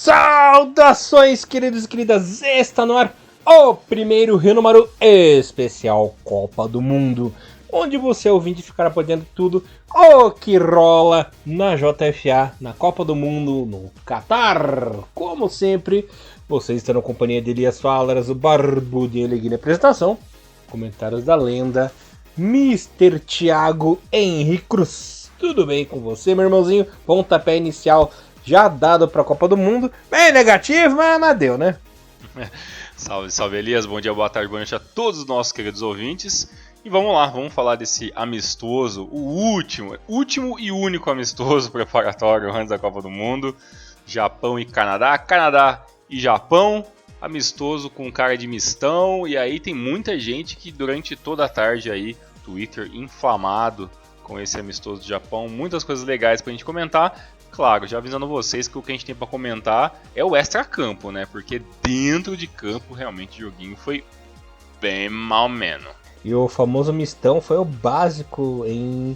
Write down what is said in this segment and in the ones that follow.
Saudações, queridos e queridas! Está no ar o primeiro Rio Número Especial Copa do Mundo, onde você ouvinte ficará podendo tudo o que rola na JFA, na Copa do Mundo, no Catar. Como sempre, você está na companhia de Elias Falas, o Barbudinho Leguinho na apresentação, comentários da lenda, Mr. Thiago Henrique Cruz. Tudo bem com você, meu irmãozinho? Pontapé inicial já dado para a Copa do Mundo. Bem negativo, mas deu, né? Salve, salve Elias, bom dia, boa tarde, boa noite a todos os nossos queridos ouvintes. E vamos lá, vamos falar desse amistoso, o último e único amistoso preparatório antes da Copa do Mundo. Japão e Canadá, Canadá e Japão, amistoso com cara de mistão. E aí tem muita gente que durante toda a tarde aí, Twitter inflamado com esse amistoso do Japão, muitas coisas legais pra gente comentar. Claro, já avisando vocês que o que a gente tem pra comentar é o extra-campo, né? Porque dentro de campo, realmente, o joguinho foi bem mal-menos. E o famoso mistão foi o básico em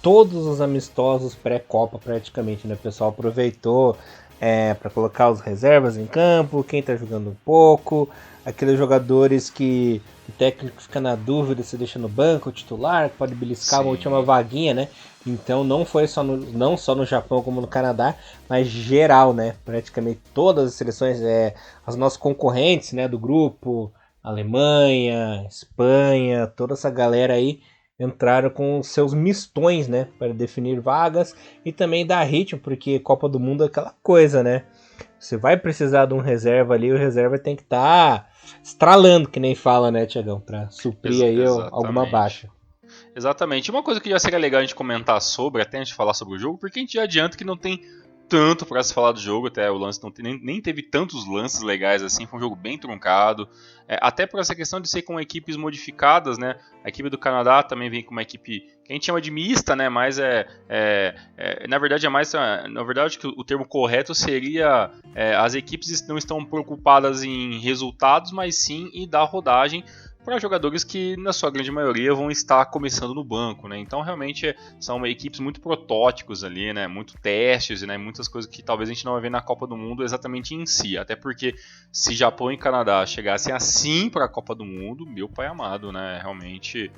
todos os amistosos pré-Copa, praticamente, né? O pessoal aproveitou para colocar os reservas em campo, quem tá jogando um pouco, aqueles jogadores que o técnico fica na dúvida se deixa no banco, o titular, pode beliscar uma última vaguinha, né? Então não foi não só no Japão como no Canadá, mas geral, né? Praticamente todas as seleções, as nossas concorrentes, né, do grupo, Alemanha, Espanha, toda essa galera aí entraram com seus mistões, né, para definir vagas e também dar ritmo, porque Copa do Mundo é aquela coisa, né? Você vai precisar de um reserva ali, o reserva tem que estar estralando, que nem fala, né, Thiagão, para suprir aí alguma baixa. Exatamente. Uma coisa que já seria legal a gente comentar sobre, até a gente falar sobre o jogo, porque a gente já adianta que não tem tanto para se falar do jogo, até o lance nem teve tantos lances legais assim, foi um jogo bem truncado, até por essa questão de ser com equipes modificadas, né? A equipe do Canadá também vem com uma equipe que a gente chama de mista, né? Mas na verdade na verdade que o termo correto seria as equipes não estão preocupadas em resultados, mas sim em dar rodagem para jogadores que, na sua grande maioria, vão estar começando no banco, né? Então, realmente, são equipes muito protótipos ali, né? Muito testes, né? Muitas coisas que talvez a gente não vai ver na Copa do Mundo exatamente em si. Até porque, se Japão e Canadá chegassem assim para a Copa do Mundo, meu pai amado, né? Realmente,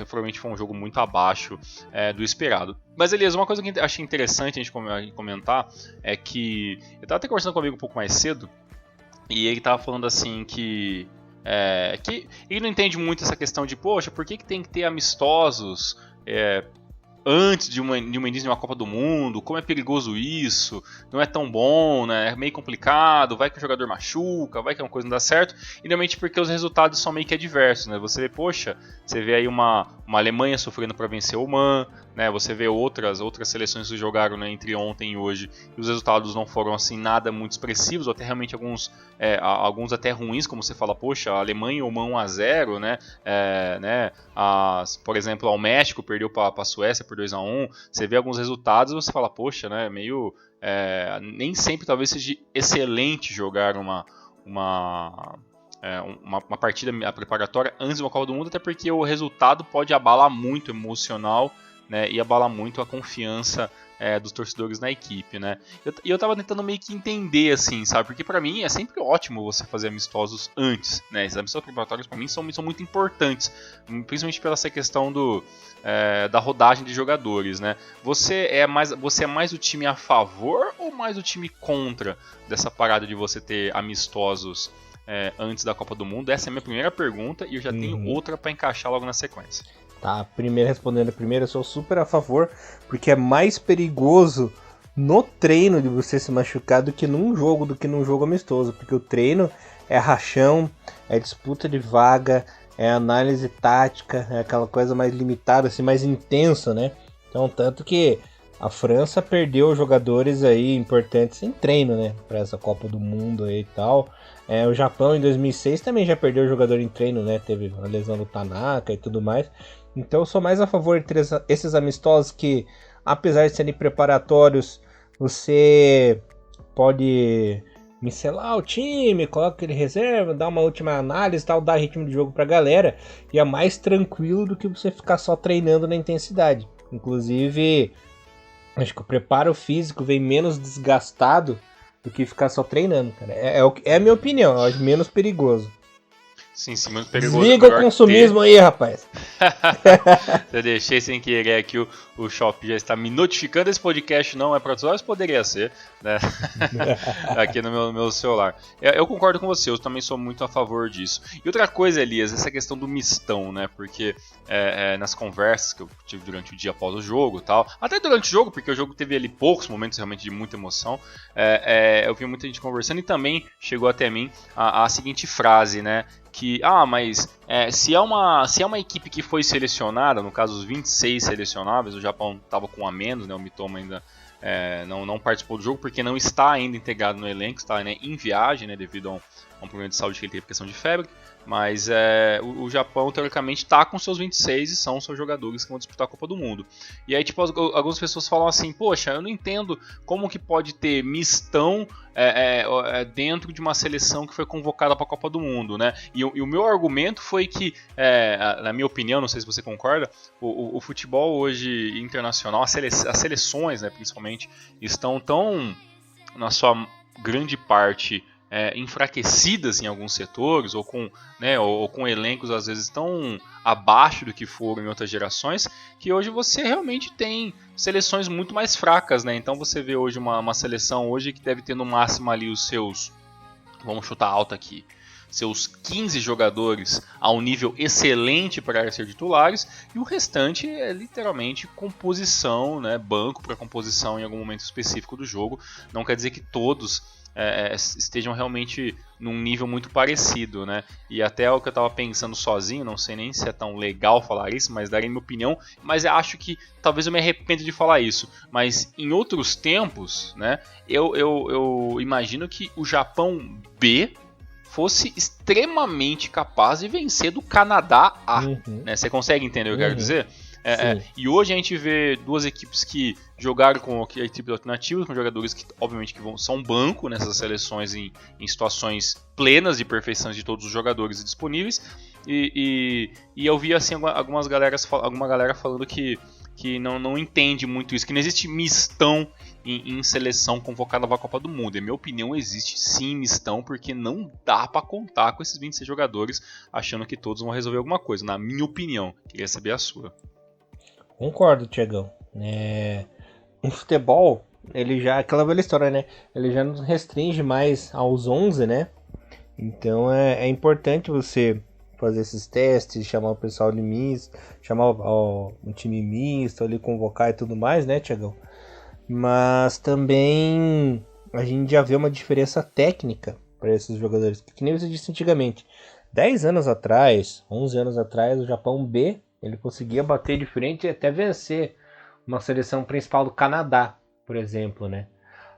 realmente foi um jogo muito abaixo do esperado. Mas, Elias, uma coisa que eu achei interessante a gente comentar é que eu estava até conversando com um amigo um pouco mais cedo, e ele tava falando assim que ele não entende muito essa questão de, poxa, por que tem que ter amistosos antes de uma início de uma Copa do Mundo? Como é perigoso isso? Não é tão bom, né? É meio complicado, vai que o jogador machuca, vai que uma coisa não dá certo. E realmente porque os resultados são meio que adversos, né? Você vê, poxa, você vê aí uma Alemanha sofrendo para vencer o Oman, né? Você vê outras seleções que jogaram, né, entre ontem e hoje, e os resultados não foram assim nada muito expressivos, ou até realmente alguns até ruins, como você fala, poxa, a Alemanha ou 1-0, né? Por exemplo, o México perdeu para a Suécia por 2-1. Você vê alguns resultados e você fala, poxa, né? Meio nem sempre talvez seja excelente jogar uma partida preparatória antes de uma Copa do Mundo, até porque o resultado pode abalar muito o emocional, né, e abalar muito a confiança dos torcedores na equipe, né? E eu tava tentando meio que entender, assim, sabe? Porque pra mim é sempre ótimo você fazer amistosos antes, né? Esses amistosos preparatórios pra mim são muito importantes, principalmente pela essa questão da rodagem de jogadores, né? Você é mais o time a favor ou mais o time contra dessa parada de você ter amistosos antes da Copa do Mundo? Essa é a minha primeira pergunta e eu já tenho outra pra encaixar logo na sequência. Tá, respondendo a primeira, eu sou super a favor, porque é mais perigoso no treino de você se machucar do que num jogo amistoso, porque o treino é rachão, é disputa de vaga, é análise tática, é aquela coisa mais limitada, assim, mais intensa, né? Então, tanto que a França perdeu jogadores aí importantes em treino, né, para essa Copa do Mundo aí e tal. O Japão em 2006 também já perdeu jogador em treino, né? Teve a lesão do Tanaka e tudo mais. Então eu sou mais a favor de ter esses amistosos que, apesar de serem preparatórios, você pode micelar o time, coloca aquele reserva, dá uma última análise, tal, dá ritmo de jogo pra galera. E é mais tranquilo do que você ficar só treinando na intensidade. Inclusive, Acho que o preparo físico vem menos desgastado do que ficar só treinando, cara. É a minha opinião, eu acho menos perigoso. Sim, muito perigoso. Desliga o Melhor consumismo ter. aí, rapaz. Eu deixei sem querer aqui, o Shop já está me notificando. Esse podcast não é para todos, mas poderia ser, né? Aqui no meu celular. Eu concordo com você, eu também sou muito a favor disso. E outra coisa, Elias, essa questão do mistão, né? Porque nas conversas que eu tive durante o dia após o jogo e tal, até durante o jogo, porque o jogo teve ali poucos momentos realmente de muita emoção, eu vi muita gente conversando e também chegou até mim a seguinte frase, né? Que, mas se é uma equipe que foi selecionada, no caso os 26 selecionáveis, o Japão estava com um a menos, né, o Mitoma ainda não participou do jogo porque não está ainda integrado no elenco, está, né, em viagem, né, devido a um problema de saúde que ele teve, questão de febre, mas o Japão teoricamente está com seus 26 e são os seus jogadores que vão disputar a Copa do Mundo. E aí tipo, algumas pessoas falam assim, poxa, eu não entendo como que pode ter mistão dentro de uma seleção que foi convocada para a Copa do Mundo, né? E o meu argumento foi que, na minha opinião, não sei se você concorda, o futebol hoje internacional, as seleções, né, principalmente, estão tão, na sua grande parte, enfraquecidas em alguns setores, ou com elencos às vezes tão abaixo do que foram em outras gerações, que hoje você realmente tem seleções muito mais fracas, né? Então você vê hoje uma seleção hoje que deve ter no máximo ali os seus, vamos chutar alto aqui, seus 15 jogadores a um nível excelente para ser titulares, e o restante é literalmente composição, né, banco para composição em algum momento específico do jogo. Não quer dizer que todos estejam realmente num nível muito parecido, né? E até o que eu estava pensando sozinho, não sei nem se é tão legal falar isso, mas darei minha opinião, mas eu acho que talvez eu me arrependa de falar isso, mas em outros tempos, né, eu imagino que o Japão B fosse extremamente capaz de vencer do Canadá A. Né? Você consegue entender o que eu quero dizer? E hoje a gente vê duas equipes que jogaram com a equipe alternativa, com jogadores que obviamente são banco nessas seleções em situações plenas de perfeição de todos os jogadores disponíveis. E eu vi assim alguma galera falando que não entende muito isso, que não existe mistão em seleção convocada para a Copa do Mundo. Em minha opinião, existe sim mistão, porque não dá para contar com esses 26 jogadores achando que todos vão resolver alguma coisa. Na minha opinião, queria saber a sua. Concordo, Tiagão. O futebol, ele já, aquela velha história, né? Ele já não restringe mais aos 11, né? Então é importante você fazer esses testes, chamar o pessoal de misto, chamar um time misto, ali convocar e tudo mais, né, Tiagão? Mas também a gente já vê uma diferença técnica para esses jogadores, que nem você disse antigamente. 10 anos atrás, 11 anos atrás, o Japão B, ele conseguia bater de frente e até vencer uma seleção principal do Canadá, por exemplo, né?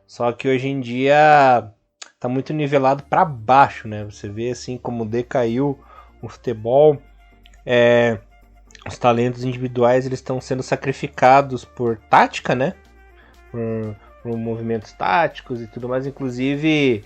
Só que hoje em dia tá muito nivelado para baixo, né? Você vê assim como decaiu o futebol, os talentos individuais eles estão sendo sacrificados por tática, né? Por movimentos táticos e tudo mais. Inclusive,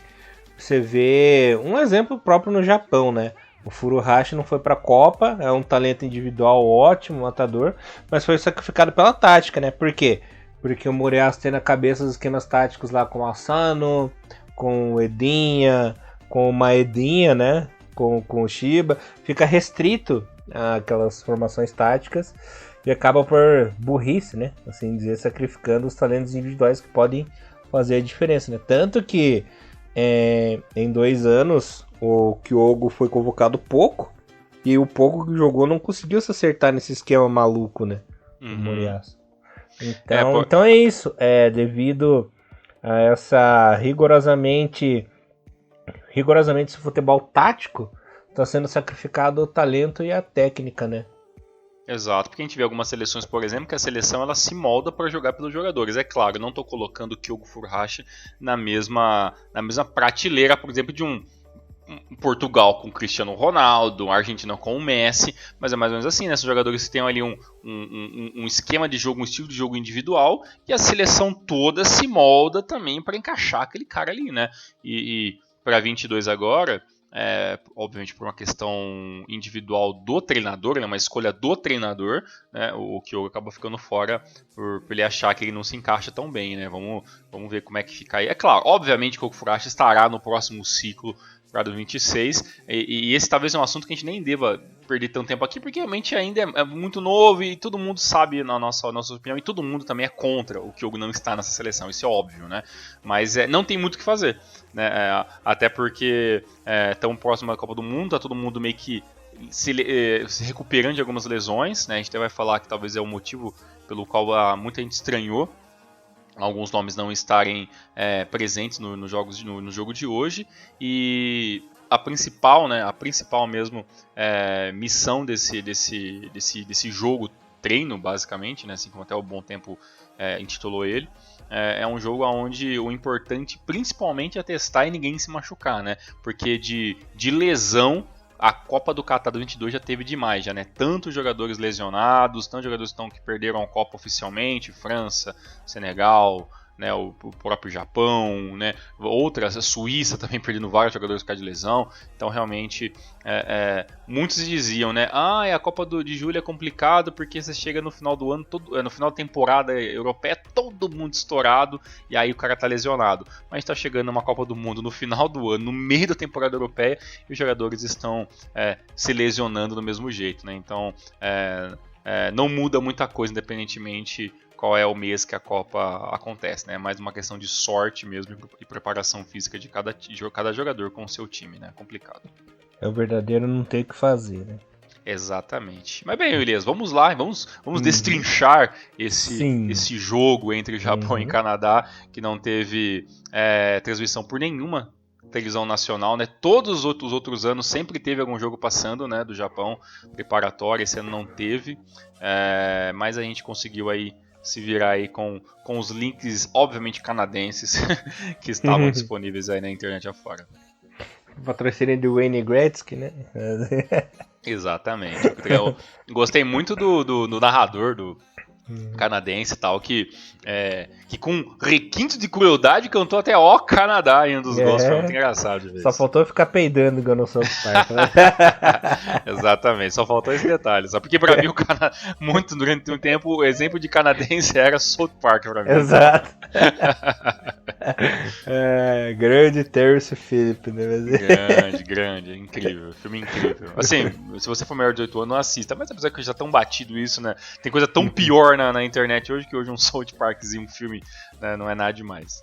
você vê um exemplo próprio no Japão, né? O Furuhashi não foi para a Copa, é um talento individual ótimo, matador, mas foi sacrificado pela tática, né? Por quê? Porque o Moriyasu tem na cabeça os esquemas táticos lá com o Asano, com o Edinha, com o Maedinha, né? Com o Shiba. Fica restrito àquelas formações táticas e acaba por burrice, né? Assim dizer, sacrificando os talentos individuais que podem fazer a diferença, né? Tanto que em 2 anos o Kyogo foi convocado pouco e o pouco que jogou não conseguiu se acertar nesse esquema maluco, né? O Moriyasu. Então é isso. Devido a essa rigorosamente esse futebol tático, está sendo sacrificado o talento e a técnica, né? Exato, porque a gente vê algumas seleções, por exemplo, que a seleção ela se molda para jogar pelos jogadores. É claro, eu não estou colocando o Kyogo Furuhashi na mesma prateleira, por exemplo, de um Portugal com o Cristiano Ronaldo, a Argentina com o Messi, mas é mais ou menos assim, né? São jogadores que têm ali um esquema de jogo, um estilo de jogo individual, e a seleção toda se molda também para encaixar aquele cara ali, né? E para 22 agora, obviamente por uma questão individual do treinador, né, uma escolha do treinador, né, o Kyogo acaba ficando fora por ele achar que ele não se encaixa tão bem, né, vamos ver como é que fica aí. É claro, obviamente que o Furashi estará no próximo ciclo para 2026, e esse talvez é um assunto que a gente nem deva perder tanto tempo aqui, porque realmente ainda é muito novo e todo mundo sabe na nossa opinião, e todo mundo também é contra o Kyogo não estar nessa seleção, isso é óbvio, né? Mas não tem muito o que fazer, né? Até porque tão próximo da Copa do Mundo, tá todo mundo meio que se recuperando de algumas lesões, né? A gente até vai falar que talvez é o motivo pelo qual muita gente estranhou alguns nomes não estarem presentes no jogo de hoje, e a principal mesmo missão desse jogo treino, basicamente, né, assim como até o Bom Tempo intitulou ele, é um jogo onde o importante principalmente é testar e ninguém se machucar, né, porque de lesão a Copa do Catar 22 já teve demais, já, né? Tantos jogadores lesionados, tantos jogadores que perderam a Copa oficialmente, França, Senegal, né, o próprio Japão, né, outras, a Suíça também perdendo vários jogadores por causa de lesão. Então realmente muitos diziam, né, a Copa de Julho é complicado porque você chega no final do ano, no final da temporada europeia, todo mundo estourado e aí o cara tá lesionado. Mas está chegando uma Copa do Mundo no final do ano, no meio da temporada europeia, e os jogadores estão se lesionando do mesmo jeito, né? Então não muda muita coisa independentemente qual é o mês que a Copa acontece, né? É mais uma questão de sorte mesmo e preparação física de cada jogador com o seu time, né? Complicado. É o verdadeiro não ter o que fazer, né? Exatamente. Mas bem, Elias, vamos lá, vamos destrinchar esse jogo entre Japão e Canadá, que não teve transmissão por nenhuma televisão nacional, né? Todos os outros anos sempre teve algum jogo passando, né, do Japão, preparatório, esse ano não teve, mas a gente conseguiu aí se virar aí com os links, obviamente, canadenses, que estavam disponíveis aí na internet afora. Patrocínio do Wayne Gretzky, né? Exatamente. Eu gostei muito do narrador do canadense e tal, que com requinte de crueldade cantou até ó Canadá em um dos gols, foi muito engraçado de ver. Só faltou ficar peidando igual no South Park, né? Exatamente, só faltou esse detalhe. Só porque pra mim muito durante um tempo o exemplo de canadense era South Park pra mim. Exato. Grande Terence Philip, né? Grande, incrível, filme incrível. Assim, se você for maior de 18 anos, não assista, mas apesar que já tão batido isso, né? Tem coisa tão pior na internet hoje, que hoje um South Parkzinho, um filme, né, não é nada demais.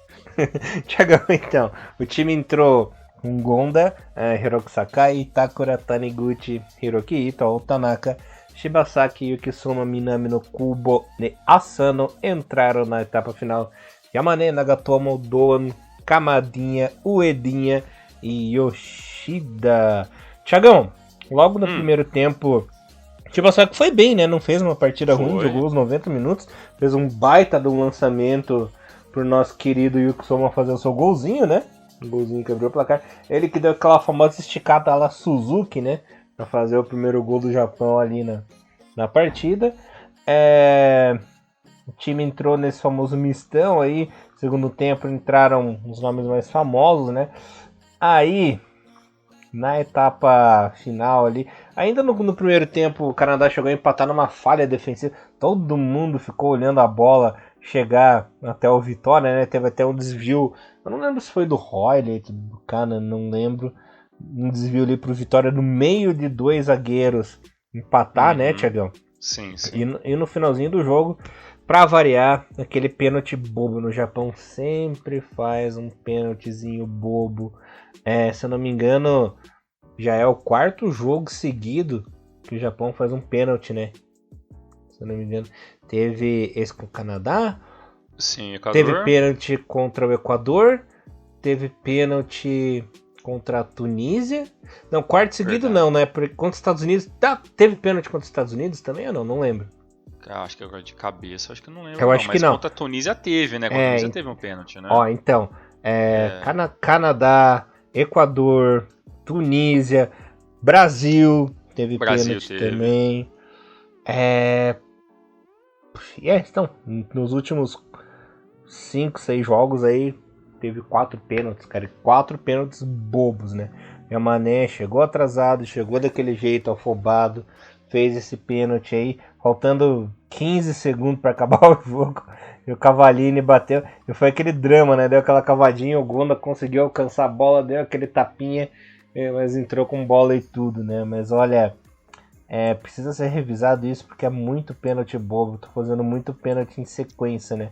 Tiagão, então, o time entrou com Gonda, Hiroki Sakai, Itakura, Taniguchi, Hiroki Ito, Tanaka, Shibasaki, Yukisuma, Minami no Kubo e Asano entraram na etapa final. Yamane, Nagatomo, Doan, Kamadinha, Uedinha e Yoshida. Tiagão, logo no primeiro tempo, Shibasaki foi bem, né? Não fez uma partida ruim, jogou os 90 minutos, fez um baita de um lançamento pro nosso querido Yukisoma fazer o seu golzinho, né? Um golzinho que abriu o placar. Ele que deu aquela famosa esticada lá Suzuki, né? Pra fazer o primeiro gol do Japão ali na partida. O time entrou nesse famoso mistão aí. Segundo tempo entraram os nomes mais famosos, né? Aí, na etapa final ali, ainda no primeiro tempo, o Canadá chegou a empatar numa falha defensiva. Todo mundo ficou olhando a bola chegar até o Vitória, né? Teve até um desvio, eu não lembro se foi do Royle, do Cana, não lembro. Um desvio ali pro Vitória no meio de dois zagueiros empatar, né, Tiagão? Sim, sim. E no finalzinho do jogo, pra variar, aquele pênalti bobo. No Japão sempre faz um pênaltizinho bobo. Se eu não me engano, já é o quarto jogo seguido que o Japão faz um pênalti, né? Se eu não me engano. Teve esse com o Canadá. Sim, Equador. Teve pênalti contra o Equador. Teve pênalti contra a Tunísia. Não, quarto seguido não, né? Contra os Estados Unidos. Teve pênalti contra os Estados Unidos também ou não? Não lembro. Acho que agora de cabeça, acho que não lembro. Eu acho que não. Mas contra a Tunísia teve, né? Contra a Tunísia teve um pênalti, né? Ó, então. Canadá, Equador, Tunísia, Brasil. Teve pênalti também. Então, nos últimos 5, 6 jogos aí, teve 4 pênaltis, cara. 4 pênaltis bobos, né? E a Mané chegou atrasado, chegou daquele jeito, afobado, fez esse pênalti aí, faltando 15 segundos para acabar o jogo. E o Cavallini bateu. E foi aquele drama, né? Deu aquela cavadinha, o Gonda conseguiu alcançar a bola, deu aquele tapinha, mas entrou com bola e tudo, né? Mas olha, precisa ser revisado isso porque é muito pênalti bobo. Tô fazendo muito pênalti em sequência, né?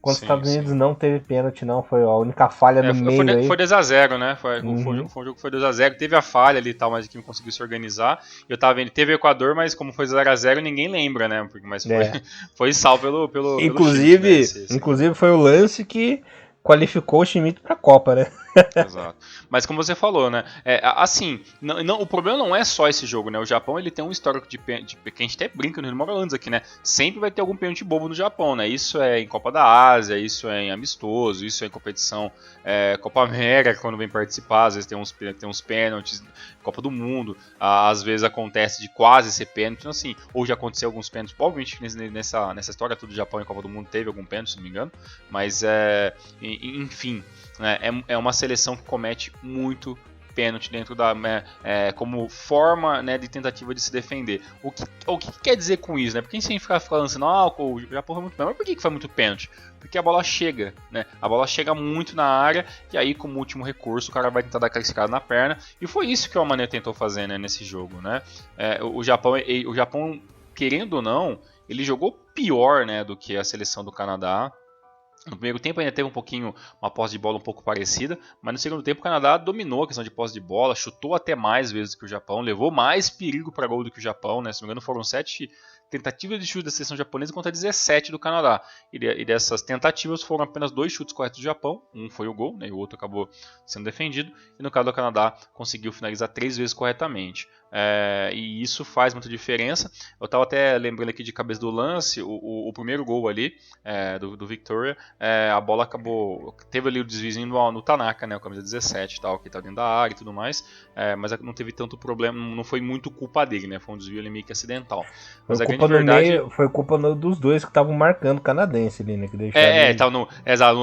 Quando os Estados Unidos não teve pênalti, não. Foi a única falha no meio aí. Foi 2x0, né? Foi um jogo que foi 2x0. Teve a falha ali e tal, mas o time conseguiu se organizar. Eu tava vendo, teve o Equador, mas como foi 0x0, ninguém lembra, né? Mas foi salvo pelo inclusive, Schmidt, né? Inclusive foi o lance que qualificou o Schmidt pra Copa, né? Exato. Mas como você falou, né? Assim, o problema não é só esse jogo, né? O Japão ele tem um histórico de que a gente até brinca nos Morlands aqui, né? Sempre vai ter algum pênalti bobo no Japão, né? Isso é em Copa da Ásia, isso é em amistoso, isso é em competição Copa América, quando vem participar, às vezes tem uns pênaltis, Copa do Mundo, às vezes acontece de quase ser pênalti, então, assim, ou já aconteceu alguns pênaltis, obviamente nessa história toda do Japão e Copa do Mundo teve algum pênalti, se não me engano, mas enfim. É uma seleção que comete muito pênalti dentro da como forma, né, de tentativa de se defender. O que quer dizer com isso, né? Porque a gente fica lançando, o Japão foi muito pênalti, mas por que foi muito pênalti? Porque a bola chega, né? A bola chega muito na área e aí, como último recurso, o cara vai tentar dar aquela escada na perna. E foi isso que o Mané tentou fazer, né, nesse jogo, né? O Japão, querendo ou não, ele jogou pior, né, do que a seleção do Canadá. No primeiro tempo ainda teve uma posse de bola um pouco parecida, mas no segundo tempo o Canadá dominou a questão de posse de bola, chutou até mais vezes que o Japão, levou mais perigo para gol do que o Japão, né? Se não me engano foram 7 tentativas de chute da seleção japonesa contra 17 do Canadá. E dessas tentativas foram apenas 2 chutes corretos do Japão, um foi o gol, né, e o outro acabou sendo defendido, e no caso do Canadá conseguiu finalizar 3 vezes corretamente. E isso faz muita diferença. Eu estava até lembrando aqui de cabeça do lance, o primeiro gol ali do Victoria, a bola acabou, teve ali o desviozinho no Tanaka, né, o camisa 17 e tal, que está dentro da área e tudo mais, mas não teve tanto problema, não foi muito culpa dele, né, foi um desvio ali meio que acidental. Mas foi culpa dos dois que estavam marcando o canadense ali, né, que deixaram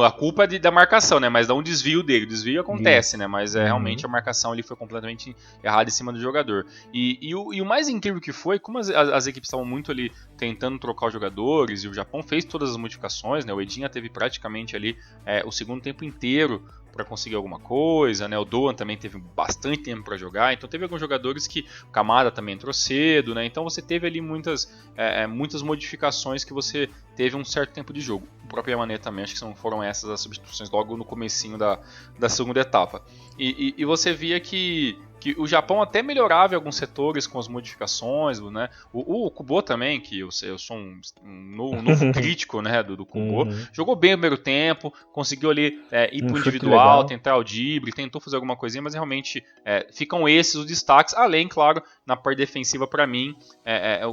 a culpa é da marcação, né, mas não um desvio dele, o desvio acontece, né, mas realmente a marcação ali foi completamente errada em cima do jogador. E o mais incrível que foi, como as equipes estavam muito ali tentando trocar os jogadores, e o Japão fez todas as modificações, né, o Edinha teve praticamente ali o segundo tempo inteiro para conseguir alguma coisa, né? O Doan também teve bastante tempo para jogar, então teve alguns jogadores que o Kamada também entrou cedo, né? Então você teve ali muitas modificações que você teve um certo tempo de jogo. O próprio Yamane também, acho que foram essas as substituições logo no comecinho da segunda etapa. E você via que o Japão até melhorava em alguns setores com as modificações, né? O Kubo também, que eu sou um novo crítico, né, do Kubo, jogou bem o primeiro tempo, conseguiu ali ir pro individual, tentar o drible, tentou fazer alguma coisinha, mas realmente ficam esses os destaques, além, claro, na parte defensiva para mim,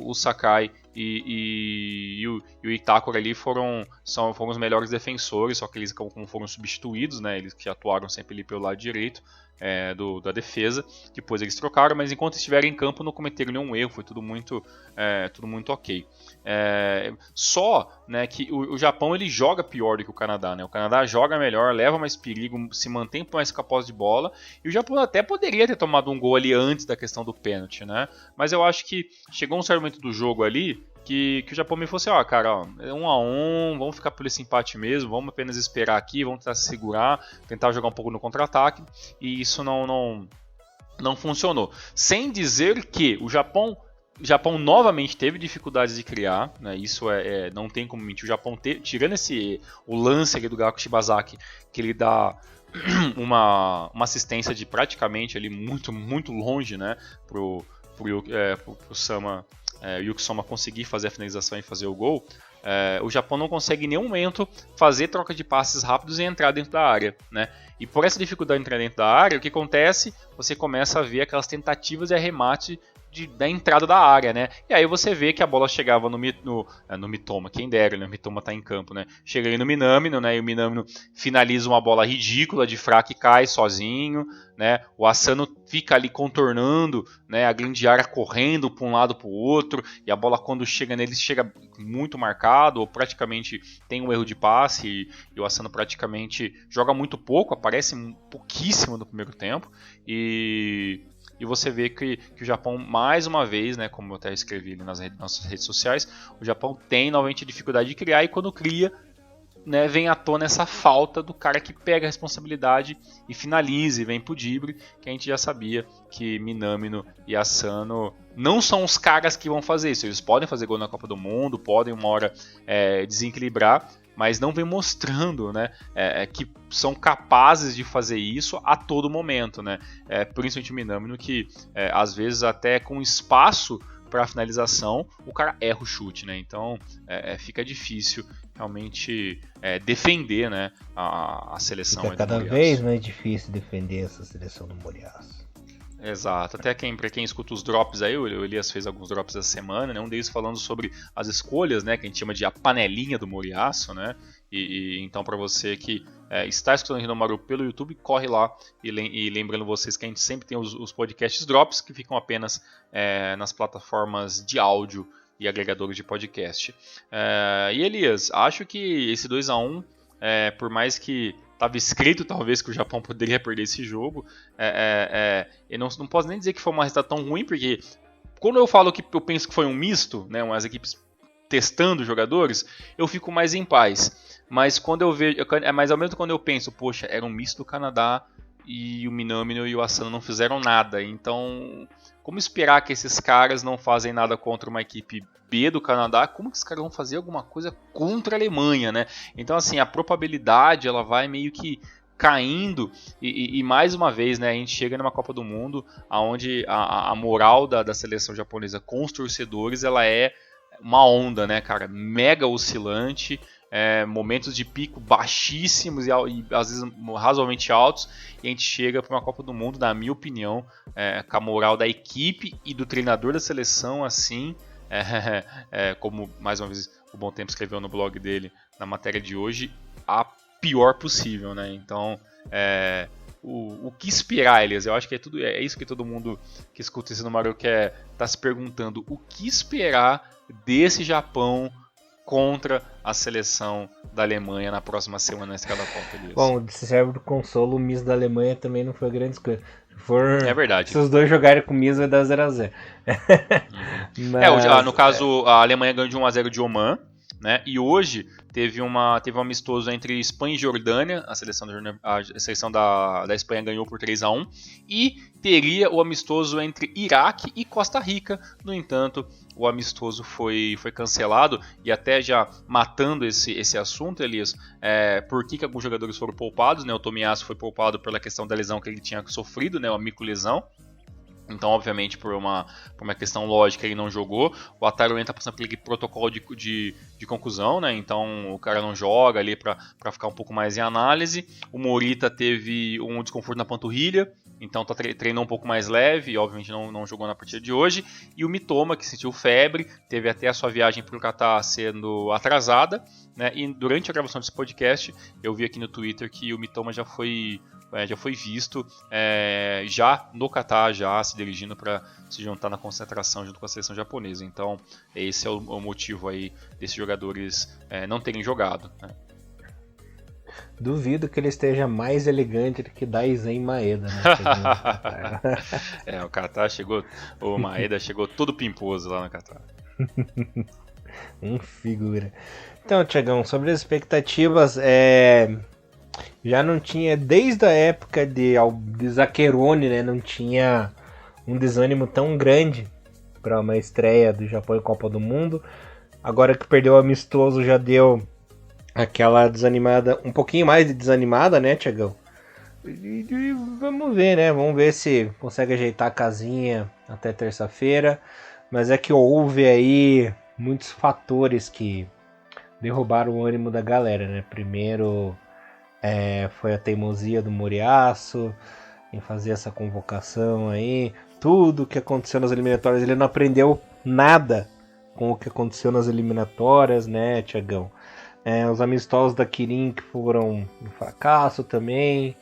o Sakai e o Itakura ali foram os melhores defensores, só que eles como foram substituídos, né, eles que atuaram sempre ali pelo lado direito da defesa, depois eles trocaram, mas enquanto estiverem em campo não cometeram nenhum erro, foi tudo muito ok. Só, né, que o Japão ele joga pior do que o Canadá, né? O Canadá joga melhor, leva mais perigo, se mantém mais com a posse de bola, e o Japão até poderia ter tomado um gol ali antes da questão do pênalti, né? Mas eu acho que chegou um certo momento do jogo ali que o Japão me falou assim, cara, é 1-1, vamos ficar por esse empate mesmo, vamos apenas esperar aqui, vamos tentar se segurar, tentar jogar um pouco no contra-ataque, e isso não funcionou. Sem dizer que o Japão novamente teve dificuldades de criar, né? Isso não tem como mentir. O Japão, tirando o lance ali do Gaku Shibazaki, que ele dá uma assistência de praticamente ali muito, muito longe, né, pro Yuki Soma conseguir fazer a finalização e fazer o gol, o Japão não consegue em nenhum momento fazer troca de passes rápidos e entrar dentro da área, né? E por essa dificuldade de entrar dentro da área, o que acontece? Você começa a ver aquelas tentativas de arremate da entrada da área, né? E aí você vê que a bola chegava no Mitoma, quem dera, né? O Mitoma tá em campo, né? Chega aí no Minamino, né? E o Minamino finaliza uma bola ridícula de fraca e cai sozinho, né? O Asano fica ali contornando, né? A Glindiara correndo para um lado para o outro, e a bola quando chega nele chega muito marcado, ou praticamente tem um erro de passe, e o Asano praticamente joga muito pouco, aparece pouquíssimo no primeiro tempo, e você vê que o Japão, mais uma vez, né, como eu até escrevi ali nas nossas redes sociais, o Japão tem novamente dificuldade de criar, e quando cria, né, vem à tona essa falta do cara que pega a responsabilidade e finaliza, e vem pro drible, que a gente já sabia que Minamino e Asano não são os caras que vão fazer isso. Eles podem fazer gol na Copa do Mundo, podem uma hora desequilibrar, mas não vem mostrando, né, que são capazes de fazer isso a todo momento, né? Principalmente o Minamino, que às vezes até com espaço para finalização o cara erra o chute, né? Então fica difícil realmente defender, né, a seleção. Fica cada vez mais difícil defender essa seleção do Moriaço. Exato, até para quem escuta os drops aí, o Elias fez alguns drops essa semana, né? Um deles falando sobre as escolhas, né, que a gente chama de a panelinha do Moriaço, né? E então para você que está escutando o Hinomaru pelo YouTube, corre lá, e lembrando vocês que a gente sempre tem os podcasts drops que ficam apenas nas plataformas de áudio e agregadores de podcast. E Elias, acho que esse 2-1, por mais que estava escrito talvez que o Japão poderia perder esse jogo, eu não posso nem dizer que foi uma resultado tão ruim, porque quando eu falo que eu penso que foi um misto, né, umas equipes testando jogadores, eu fico mais em paz. Mas quando eu vejo, mas ao mesmo tempo quando eu penso, poxa, era um misto do Canadá e o Minamino e o Asano não fizeram nada, então como esperar que esses caras não fazem nada contra uma equipe B do Canadá? Como que esses caras vão fazer alguma coisa contra a Alemanha, né? Então assim, a probabilidade ela vai meio que caindo, e mais uma vez, né, a gente chega numa Copa do Mundo onde a moral da seleção japonesa com os torcedores ela é uma onda, né, cara, mega oscilante, momentos de pico baixíssimos e às vezes razoavelmente altos, e a gente chega para uma Copa do Mundo, na minha opinião, com a moral da equipe e do treinador da seleção, assim, como mais uma vez o Bom Tempo escreveu no blog dele, na matéria de hoje, a pior possível, né? Então, o que esperar, Elias? Eu acho que é isso que todo mundo que escuta esse número tá se perguntando. O que esperar desse Japão contra a seleção da Alemanha na próxima semana na Estrada Copa, Elias? Bom, se serve do consolo, o Miss da Alemanha também não foi grande coisa. É verdade. Se os dois jogarem com o Miss, vai dar 0-0. No caso, a Alemanha ganhou de 1-0 de Oman, né? E hoje teve um amistoso entre Espanha e Jordânia. A seleção da Espanha ganhou por 3-1. E teria o amistoso entre Iraque e Costa Rica. No entanto, o amistoso foi cancelado. E até já matando esse assunto, Elias, por que alguns jogadores foram poupados, né? O Tomiyasu foi poupado pela questão da lesão que ele tinha sofrido, né? Uma microlesão. Então, obviamente, por uma questão lógica, ele não jogou. O Ataru está passando por aquele protocolo de concussão, né? Então, o cara não joga ali para ficar um pouco mais em análise. O Morita teve um desconforto na panturrilha, então treinou um pouco mais leve e, obviamente, não jogou na partida de hoje. E o Mitoma, que sentiu febre, teve até a sua viagem para o Catar sendo atrasada, né? E durante a gravação desse podcast, eu vi aqui no Twitter que o Mitoma já foi visto já no Catar, já se dirigindo para se juntar na concentração junto com a seleção japonesa. Então esse é o motivo aí desses jogadores não terem jogado, né? Duvido que ele esteja mais elegante do que Daisen Maeda, né? O Catar chegou, o Maeda chegou todo pimposo lá no Catar. Figura. Então, Thiagão, sobre as expectativas, já não tinha, desde a época de Zaccheroni, né, não tinha um desânimo tão grande para uma estreia do Japão em Copa do Mundo. Agora que perdeu o amistoso, já deu aquela desanimada, um pouquinho mais de desanimada, né, Thiagão? E vamos ver, né? Vamos ver se consegue ajeitar a casinha até terça-feira. Mas é que houve aí muitos fatores que derrubaram o ânimo da galera, né? Primeiro foi a teimosia do Moriaço, em fazer essa convocação aí. Tudo que aconteceu nas eliminatórias, ele não aprendeu nada com o que aconteceu nas eliminatórias, né, Tiagão? Os amistosos da Kirin que foram um fracasso também.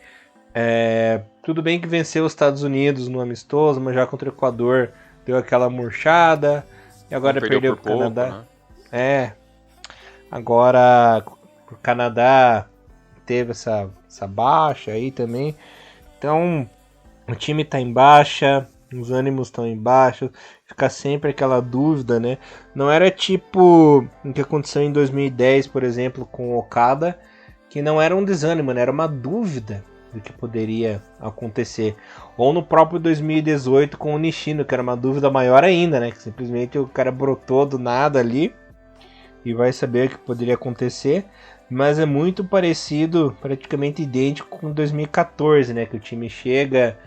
Tudo bem que venceu os Estados Unidos no amistoso, mas já contra o Equador deu aquela murchada. E agora perdeu pro Canadá. Né? Agora o Canadá teve essa baixa aí também. Então o time tá em baixa, os ânimos estão em baixa, fica sempre aquela dúvida, né? Não era tipo o que aconteceu em 2010, por exemplo, com o Okada, que não era um desânimo, né? Era uma dúvida do que poderia acontecer. Ou no próprio 2018 com o Nishino, que era uma dúvida maior ainda, né? Que simplesmente o cara brotou do nada ali e vai saber o que poderia acontecer. Mas é muito parecido, praticamente idêntico com 2014, né? Que o time chega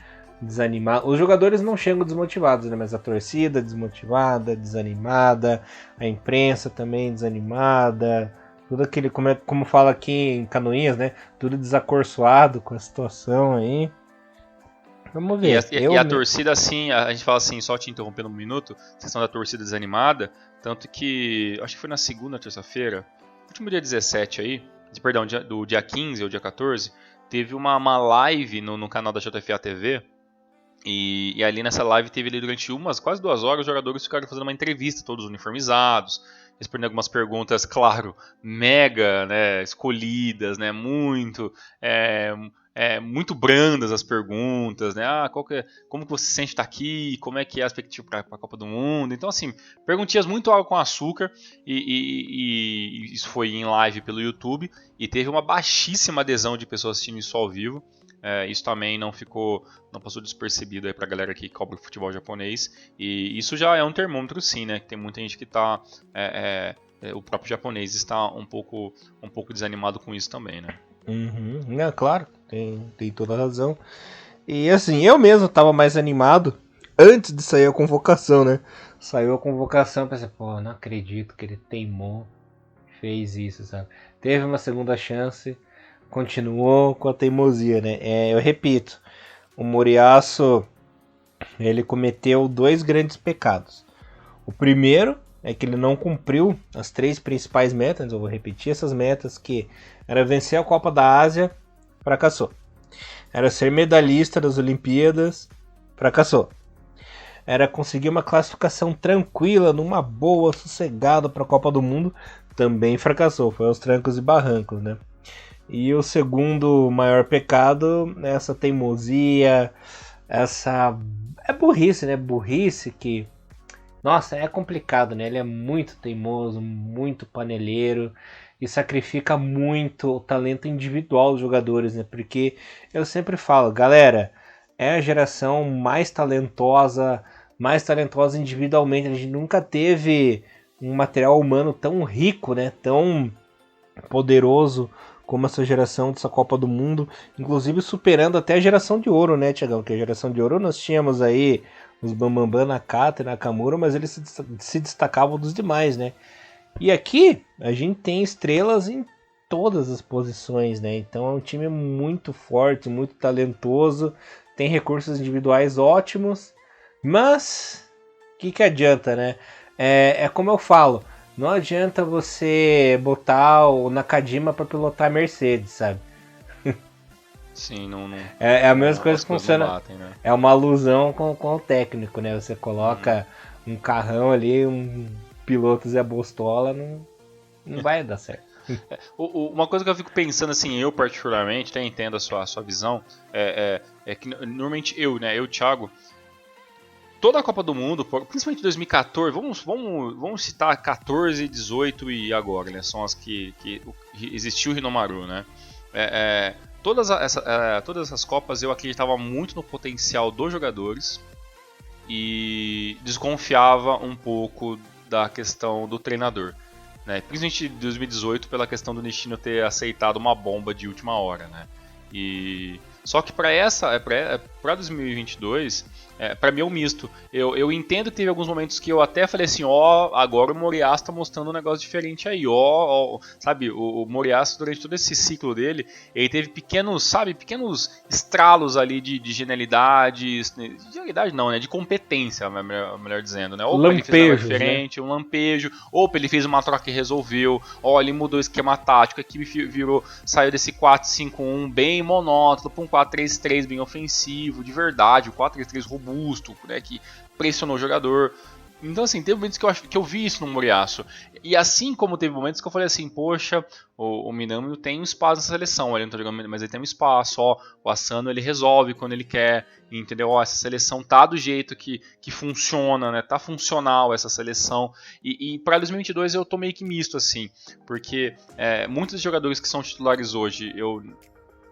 desanimado. Os jogadores não chegam desmotivados, né? Mas a torcida desmotivada, desanimada, a imprensa também desanimada. Tudo aquele, como fala aqui em Canoinhas, né? Tudo desacorçoado com a situação aí. Vamos ver. E a torcida, assim, a gente fala assim, só te interrompendo um minuto, a questão da torcida desanimada, tanto que, acho que foi na segunda, terça-feira, último dia 17 aí, perdão, do dia 15 ou dia 14, teve uma live no canal da JFA TV, e ali nessa live teve ali durante quase 2 horas, os jogadores ficaram fazendo uma entrevista, todos uniformizados, respondendo algumas perguntas, claro, mega, né, escolhidas, né, muito brandas as perguntas, né? Como que você se sente estar aqui? Como é que é a expectativa para a Copa do Mundo? Então, assim, perguntinhas muito água com açúcar e isso foi em live pelo YouTube e teve uma baixíssima adesão de pessoas assistindo isso ao vivo. Isso também não passou despercebido aí pra galera que cobra o futebol japonês. E isso já é um termômetro, sim, né? Que tem muita gente que tá. O próprio japonês está um pouco desanimado com isso também, né? Uhum. Claro, tem toda a razão. E assim, eu mesmo tava mais animado antes de sair a convocação, né? Saiu a convocação, pensei, pô, não acredito que ele teimou, fez isso, sabe? Teve uma segunda chance, continuou com a teimosia, né? Eu repito, o Moriaço, ele cometeu 2 grandes pecados. O primeiro é que ele não cumpriu as 3 principais metas, eu vou repetir essas metas, que era vencer a Copa da Ásia, fracassou. Era ser medalhista das Olimpíadas, fracassou. Era conseguir uma classificação tranquila, numa boa, sossegada para a Copa do Mundo, também fracassou. Foi aos trancos e barrancos, né? E o segundo maior pecado é essa teimosia, essa... É burrice, né? Burrice que... Nossa, é complicado, né? Ele é muito teimoso, muito paneleiro e sacrifica muito o talento individual dos jogadores, né? Porque eu sempre falo, galera, é a geração mais talentosa individualmente. A gente nunca teve um material humano tão rico, né? Tão poderoso como essa geração dessa Copa do Mundo, inclusive superando até a geração de ouro, né, Tiagão? Que a geração de ouro nós tínhamos aí os Bambambam, Nakata e Nakamura, mas eles se destacavam dos demais, né? E aqui a gente tem estrelas em todas as posições, né? Então é um time muito forte, muito talentoso, tem recursos individuais ótimos, mas o que adianta, né? É como eu falo, não adianta você botar o Nakajima para pilotar a Mercedes, sabe? Sim, não. É a mesma coisa que funciona. Batem, né? É uma alusão com o técnico, né? Você coloca um carrão ali, um piloto Zé Bostola, não vai dar certo. Uma coisa que eu fico pensando, assim, eu particularmente, até entendo a sua visão, é que normalmente eu, Thiago, toda a Copa do Mundo, principalmente 2014, vamos citar 14, 18 e agora, né? São as que existiu o Hinomaru, né? Todas essas Copas eu acreditava muito no potencial dos jogadores e desconfiava um pouco da questão do treinador, né? Principalmente em 2018 pela questão do Nishino ter aceitado uma bomba de última hora, né? E Só que para 2022, para mim é um misto. Eu entendo que teve alguns momentos que eu até falei assim, agora o Moriyasu tá mostrando um negócio diferente aí, sabe, o Moriyasu durante todo esse ciclo dele, ele teve pequenos estralos ali de genialidade não, né, de competência, melhor dizendo, né, ou ele fez um negócio diferente, né? Um lampejo, ou ele fez uma troca e resolveu, ele mudou o esquema tático, a equipe saiu desse 4-5-1 bem monótono para um 4-3-3 bem ofensivo, de verdade, o 4-3-3 robusto, né, que pressionou o jogador. Então, assim, teve momentos que eu vi isso no Moriyasu. E assim como teve momentos que eu falei assim, poxa, o Minamino tem um espaço nessa seleção, ele não tá jogando, mas ele tem um espaço, o Asano ele resolve quando ele quer, entendeu? Essa seleção tá do jeito que funciona, né? Tá funcional essa seleção. E para 2022 eu tô meio que misto, assim, porque muitos jogadores que são titulares hoje,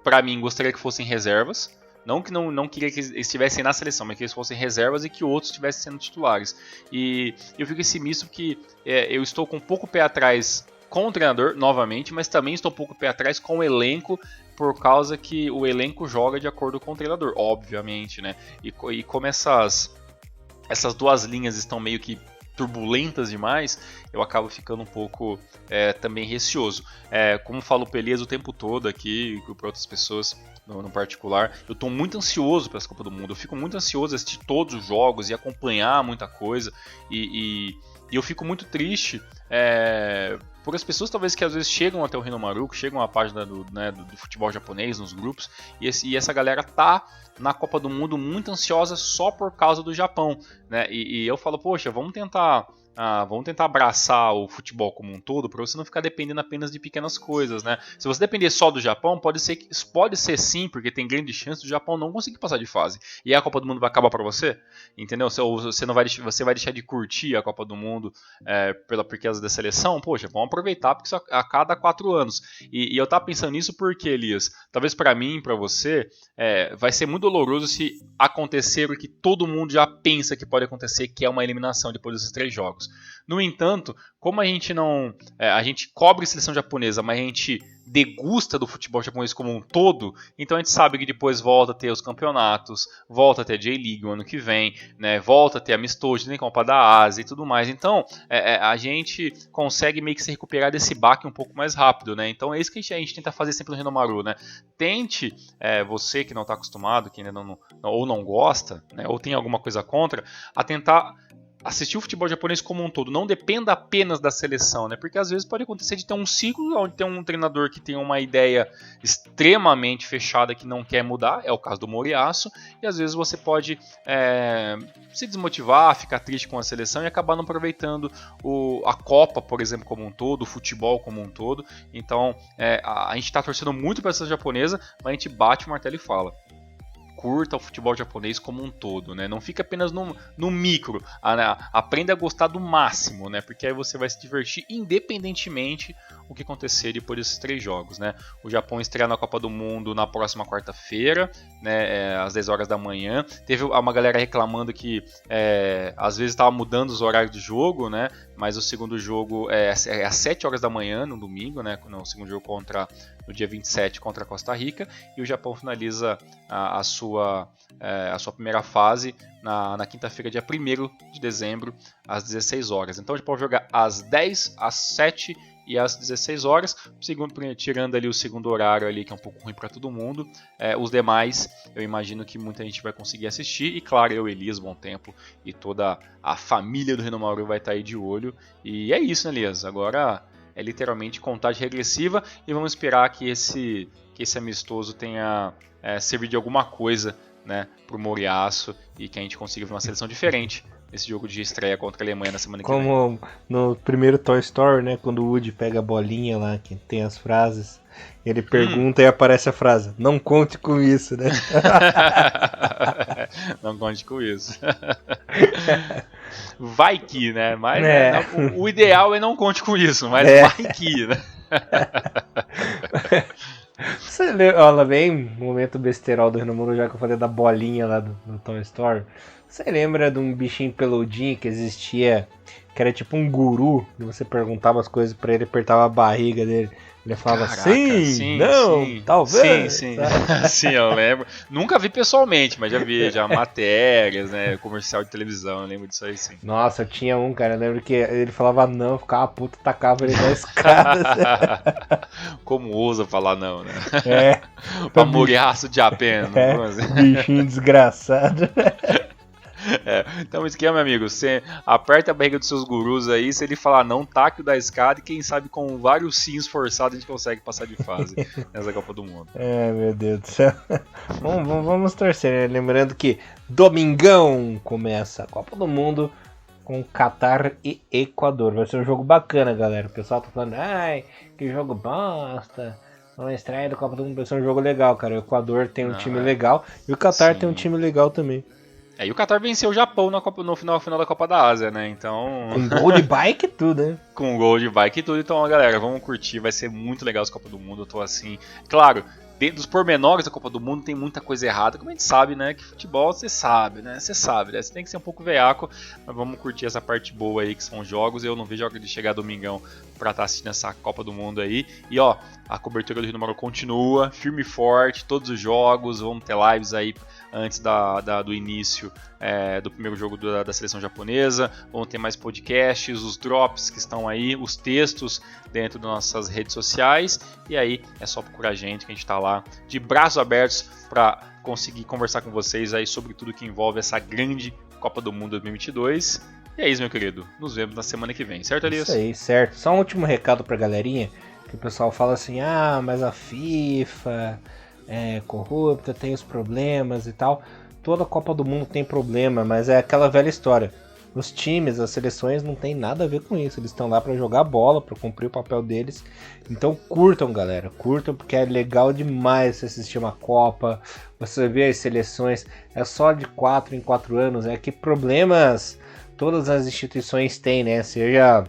para mim, gostaria que fossem reservas. Não queria que eles estivessem na seleção, mas que eles fossem reservas e que outros estivessem sendo titulares. E eu fico esse misto que eu estou com um pouco pé atrás com o treinador, novamente, mas também estou um pouco pé atrás com o elenco, por causa que o elenco joga de acordo com o treinador, obviamente, né? E como essas duas linhas estão meio que turbulentas demais, eu acabo ficando um pouco também receoso. Como falo Pelias o tempo todo aqui, para outras pessoas no particular, eu estou muito ansioso para essa Copa do Mundo, eu fico muito ansioso a assistir todos os jogos e acompanhar muita coisa, e eu fico muito triste por as pessoas talvez que às vezes chegam até o Hinomaru, que chegam à página do futebol japonês, nos grupos, e essa galera tá na Copa do Mundo muito ansiosa só por causa do Japão, né? E eu falo, poxa, vamos tentar abraçar o futebol como um todo, para você não ficar dependendo apenas de pequenas coisas, né? Se você depender só do Japão, pode ser sim, porque tem grande chance do Japão não conseguir passar de fase. E a Copa do Mundo vai acabar para você, entendeu? Você vai deixar de curtir a Copa do Mundo pela riqueza da seleção? Poxa, vamos aproveitar, porque isso a cada 4 anos. E eu tava pensando nisso porque, Elias, talvez para mim, para você, vai ser muito doloroso se acontecer o que todo mundo já pensa que pode acontecer, que é uma eliminação depois desses 3 jogos. No entanto, como a gente não. A gente cobre a seleção japonesa, mas a gente degusta do futebol japonês como um todo, então a gente sabe que depois volta a ter os campeonatos, volta a ter a J-League o ano que vem, né, volta a ter amistoso, tem Copa da Ásia e tudo mais. Então a gente consegue meio que se recuperar desse baque um pouco mais rápido, né? Então é isso que a gente tenta fazer sempre no Hinomaru, né? Tente, você que não está acostumado, que ainda ou não gosta, né, ou tem alguma coisa contra, a tentar assistir o futebol japonês como um todo, não dependa apenas da seleção, né? Porque às vezes pode acontecer de ter um ciclo onde tem um treinador que tem uma ideia extremamente fechada que não quer mudar, é o caso do Moriyasu, e às vezes você pode se desmotivar, ficar triste com a seleção e acabar não aproveitando a Copa, por exemplo, como um todo, o futebol como um todo. Então a gente está torcendo muito para a seleção japonesa, mas a gente bate o martelo e fala: curta o futebol japonês como um todo, né? Não fica apenas no micro, aprenda a gostar do máximo, né? Porque aí você vai se divertir independentemente o que acontecer depois desses 3 jogos, né? O Japão estreia na Copa do Mundo na próxima quarta-feira, né? Às 10 horas da manhã. Teve uma galera reclamando que às vezes estava mudando os horários do jogo, né? Mas o segundo jogo é às 7 horas da manhã, no domingo, né? No segundo jogo no dia 27 contra a Costa Rica, e o Japão finaliza a sua primeira fase na quinta-feira, dia 1º de dezembro, às 16 horas. Então a gente pode jogar às 10, às 7 e às 16 horas, tirando ali o segundo horário ali, que é um pouco ruim para todo mundo. Os demais, eu imagino que muita gente vai conseguir assistir, e claro, eu, Elias, Bom Tempo e toda a família do Hinomaru vai estar aí de olho. E é isso, né, Elias? Agora é literalmente contagem regressiva, e vamos esperar que esse amistoso tenha servido de alguma coisa, né, pro Moriyasu, e que a gente consiga ver uma seleção diferente nesse jogo de estreia contra a Alemanha na semana que vem. Como no primeiro Toy Story, né, quando o Woody pega a bolinha lá, que tem as frases, ele pergunta e aparece a frase: não conte com isso, né? Não conte com isso. Vai que, né? Mas o ideal é não conte com isso, mas vai que, né? Você olha bem, momento besterol do Hinomaru, já que eu falei da bolinha lá do Toy Story. Você lembra de um bichinho peludinho que existia que era tipo um guru, e você perguntava as coisas pra ele, apertava a barriga dele. Ele falava sim, não, talvez. Sim. Sim, eu lembro. Nunca vi pessoalmente, mas já vi matérias, né? Comercial de televisão, eu lembro disso aí sim. Nossa, tinha um, cara, eu lembro que ele falava não, ficava puto, tacava ele da escada. Como ousa falar não, né? É. Pamoreaço de apenas. Bichinho desgraçado. Então, esquema, meu amigo, você aperta a barriga dos seus gurus aí, se ele falar não, taque o da escada e quem sabe com vários sims forçados a gente consegue passar de fase nessa Copa do Mundo. Meu Deus do céu. Vamos torcer, né? Lembrando que domingão começa a Copa do Mundo com Catar e Equador. Vai ser um jogo bacana, galera. O pessoal tá falando, ai, que jogo bosta. Na estreia da Copa do Mundo vai ser um jogo legal, cara. O Equador tem um time legal e o Catar tem um time legal também. E o Qatar venceu o Japão no final da Copa da Ásia, né? Então. Com gol de bike e tudo, né? Com gol de bike e tudo. Então, galera, vamos curtir. Vai ser muito legal essa Copa do Mundo. Eu tô assim. Claro, dentro dos pormenores da Copa do Mundo tem muita coisa errada. Como a gente sabe, né? Que futebol você sabe, né? Você sabe, né? Você tem que ser um pouco veaco. Mas vamos curtir essa parte boa aí que são jogos. Eu não vejo a hora de chegar domingão pra estar assistindo essa Copa do Mundo aí. E ó, a cobertura do Rio Número continua, firme e forte, todos os jogos. Vamos ter lives aí antes do início do primeiro jogo da seleção japonesa. Vão ter mais podcasts, os drops que estão aí, os textos dentro das nossas redes sociais. E aí é só procurar a gente, que a gente está lá de braços abertos para conseguir conversar com vocês aí sobre tudo que envolve essa grande Copa do Mundo 2022. E é isso, meu querido. Nos vemos na semana que vem, certo, Elias? Isso aí, certo. Só um último recado pra galerinha, que o pessoal fala assim, mas a FIFA é corrupta, tem os problemas e tal. Toda Copa do Mundo tem problema, mas é aquela velha história. Os times, as seleções não tem nada a ver com isso. Eles estão lá pra jogar bola, pra cumprir o papel deles. Então curtam, galera. Curtam, porque é legal demais você assistir uma Copa. Você vê as seleções. É só de 4 em 4 anos. É que problemas todas as instituições têm, né? Seja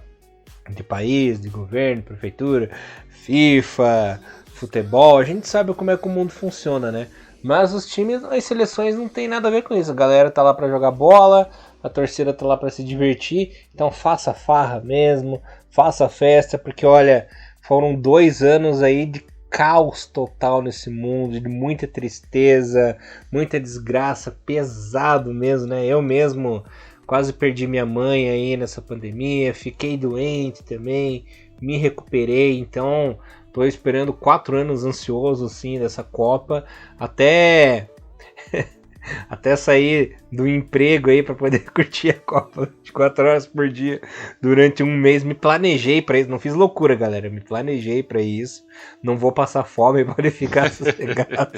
de país, de governo, prefeitura, FIFA, futebol. A gente sabe como é que o mundo funciona, né? Mas os times, as seleções não tem nada a ver com isso. A galera tá lá pra jogar bola, a torcida tá lá pra se divertir. Então faça farra mesmo, faça festa, porque olha, foram 2 anos aí de caos total nesse mundo, de muita tristeza, muita desgraça, pesado mesmo, né? Eu mesmo quase perdi minha mãe aí nessa pandemia, fiquei doente também, me recuperei, então tô esperando 4 anos ansioso assim dessa Copa, até sair do emprego aí para poder curtir a Copa 24 horas por dia durante um mês. Me planejei para isso, não fiz loucura, galera, me planejei para isso. Não vou passar fome, pode ficar sossegado.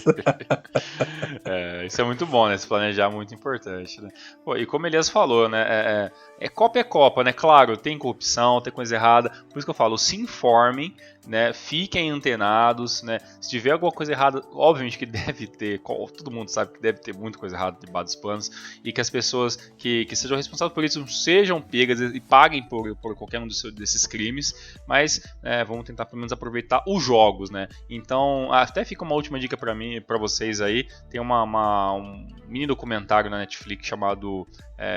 Isso é muito bom, né? Se planejar é muito importante, né? Pô, e como o Elias falou, né? Copa é Copa, né? Claro, tem corrupção, tem coisa errada. Por isso que eu falo, se informem, né? Fiquem antenados, né? Se tiver alguma coisa errada, obviamente que deve ter, todo mundo sabe que deve ter muita coisa errada debaixo dos panos, e que as pessoas que sejam responsáveis por isso sejam pegas e paguem por qualquer um desses crimes, mas vamos tentar pelo menos aproveitar os jogos, né? Então, até fica uma última dica para vocês aí, tem um mini documentário na Netflix chamado,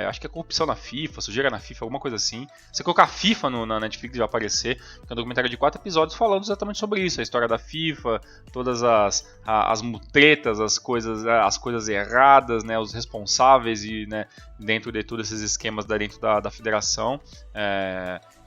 acho que é Corrupção na FIFA, Sujeira na FIFA, alguma coisa assim. Se você colocar FIFA na Netflix vai aparecer, é um documentário de 4 episódios falando exatamente sobre isso, a história da FIFA, todas as mutretas, as coisas erradas, né, os responsáveis e, né, dentro de todos esses esquemas dentro da federação,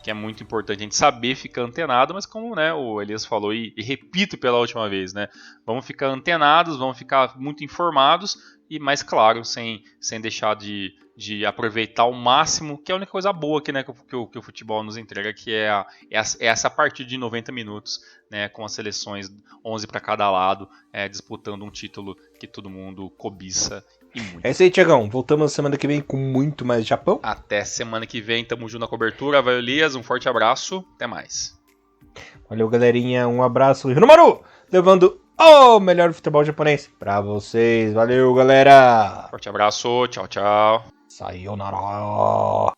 que é muito importante a gente saber ficar antenado, mas como, né, o Elias falou, e repito pela última vez, né, vamos ficar antenados, vamos ficar muito informados, mas claro, sem deixar de aproveitar ao máximo, que é a única coisa boa aqui, né, que o futebol nos entrega, que é essa partida de 90 minutos, né, com as seleções 11 para cada lado, disputando um título que todo mundo cobiça e muito. É isso aí, Tiagão. Voltamos na semana que vem com muito mais Japão. Até semana que vem, tamo junto na cobertura. Vai, Elias, um forte abraço, até mais. Valeu, galerinha, um abraço. Hiromaru, levando o melhor futebol japonês pra vocês. Valeu, galera. Forte abraço, tchau, tchau. Sayonara.